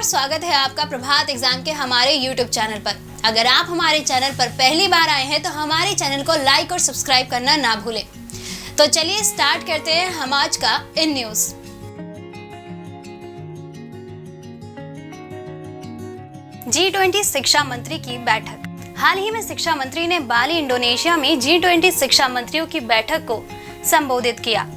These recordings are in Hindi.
नमस्कार, स्वागत है आपका प्रभात एग्जाम के हमारे YouTube चैनल पर। अगर आप हमारे चैनल पर पहली बार आए हैं तो हमारे चैनल को लाइक और सब्सक्राइब करना ना भूलें। तो चलिए स्टार्ट करते हैं हम आज का इन न्यूज़। G20 शिक्षा मंत्री की बैठक। हाल ही में शिक्षा मंत्री ने बाली, इंडोनेशिया में G20 शिक्षा मंत्रियों की बैठक को संबोधित किया।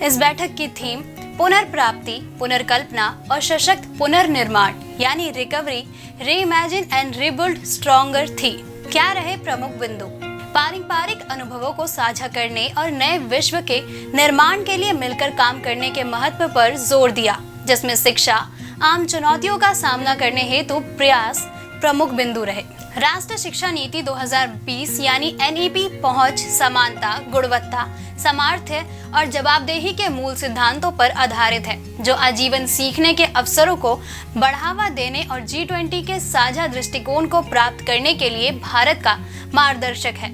इस बैठक की थीम पुनर्प्राप्ति, पुनर्कल्पना और सशक्त पुनर्निर्माण यानी recovery, reimagine and rebuild stronger थी। क्या रहे प्रमुख बिंदु? पारंपरिक अनुभवों को साझा करने और नए विश्व के निर्माण के लिए मिलकर काम करने के महत्व पर जोर दिया, जिसमें शिक्षा, आम चुनौतियों का सामना करने हेतु प्रयास प्रमुख बिंदु रहे। राष्ट्रीय शिक्षा नीति 2020 यानी NEP पहुंच, समानता, गुणवत्ता, सामर्थ्य और जवाबदेही के मूल सिद्धांतों पर आधारित है, जो आजीवन सीखने के अवसरों को बढ़ावा देने और G20 के साझा दृष्टिकोण को प्राप्त करने के लिए भारत का मार्गदर्शक है।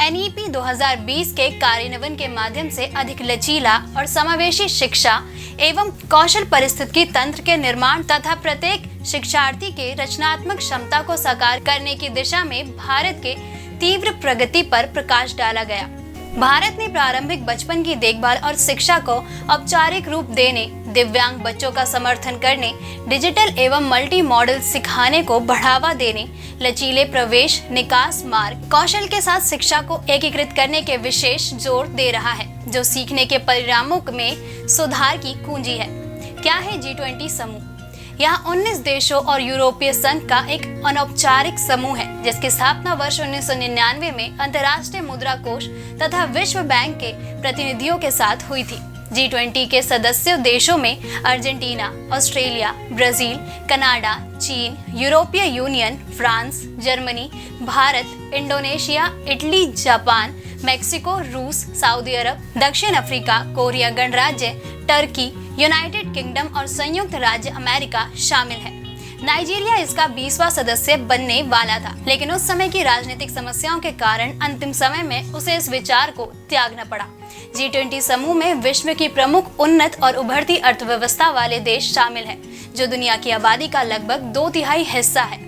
NEP 2020 के कार्यान्वयन के माध्यम से अधिक लचीला और समावेशी शिक्षा एवं कौशल परिस्थितिकी तंत्र के निर्माण तथा प्रत्येक शिक्षार्थी के रचनात्मक क्षमता को साकार करने की दिशा में भारत के तीव्र प्रगति पर प्रकाश डाला गया। भारत ने प्रारंभिक बचपन की देखभाल और शिक्षा को औपचारिक रूप देने, दिव्यांग बच्चों का समर्थन करने, डिजिटल एवं मल्टी मॉडल सिखाने को बढ़ावा देने, लचीले प्रवेश निकास मार्ग कौशल के साथ शिक्षा को एकीकृत करने के विशेष जोर दे रहा है, जो सीखने के परिणामों में सुधार की कुंजी है। क्या है G20 समूह? यह 19 देशों और यूरोपीय संघ का एक अनौपचारिक समूह है, जिसकी स्थापना वर्ष 1999 में अंतर्राष्ट्रीय मुद्रा कोष तथा विश्व बैंक के प्रतिनिधियों के साथ हुई थी। G20 के सदस्य देशों में अर्जेंटीना, ऑस्ट्रेलिया, ब्राजील, कनाडा, चीन, यूरोपीय union, France, Germany, Bharat, Indonesia, Italy, Japan, Mexico, रूस, सऊदी अरब, दक्षिण अफ्रीका, कोरिया गणराज्य, टर्की, यूनाइटेड किंगडम और संयुक्त राज्य अमेरिका शामिल है। नाइजीरिया इसका 20वां सदस्य बनने वाला था, लेकिन उस समय की राजनीतिक समस्याओं के कारण अंतिम समय में उसे इस विचार को त्यागना पड़ा। G20 समूह में विश्व की प्रमुख उन्नत और उभरती अर्थव्यवस्था वाले देश शामिल हैं, जो दुनिया की आबादी का लगभग 2/3 हिस्सा है।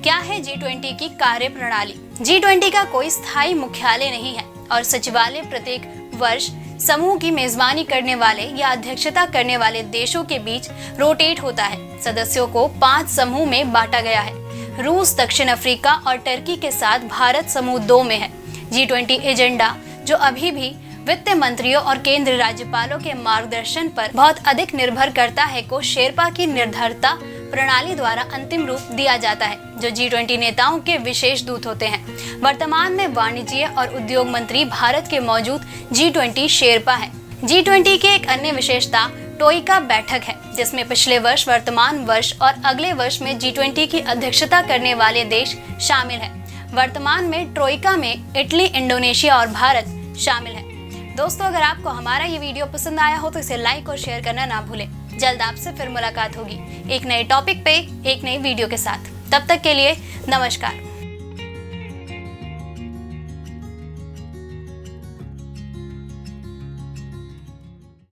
क्या है G20 की कार्य प्रणाली? G20 का कोई स्थायी मुख्यालय नहीं है और सचिवालय प्रत्येक वर्ष समूह की मेजबानी करने वाले या अध्यक्षता करने वाले देशों के बीच रोटेट होता है। सदस्यों को 5 समूह में बांटा गया है। रूस, दक्षिण अफ्रीका और टर्की के साथ भारत समूह 2 में है। G20 एजेंडा, जो अभी भी वित्त मंत्रियों और केंद्रीय राज्यपालों के मार्गदर्शन पर बहुत अधिक निर्भर करता है, को शेरपा की निर्धारिता प्रणाली द्वारा अंतिम रूप दिया जाता है, जो G20 नेताओं के विशेष दूत होते हैं। वर्तमान में वाणिज्य और उद्योग मंत्री भारत के मौजूद G20 शेरपा है। G20 की एक अन्य विशेषता ट्रोइका बैठक है, जिसमें पिछले वर्ष, वर्तमान वर्ष और अगले वर्ष में G20 की अध्यक्षता करने वाले देश शामिल है। वर्तमान में ट्रोइका में इटली, इंडोनेशिया और भारत शामिल है। दोस्तों, अगर आपको हमारा ये वीडियो पसंद आया हो तो इसे लाइक और शेयर करना ना भूलें। जल्द आपसे फिर मुलाकात होगी एक नए टॉपिक पे, एक नई वीडियो के साथ। तब तक के लिए नमस्कार।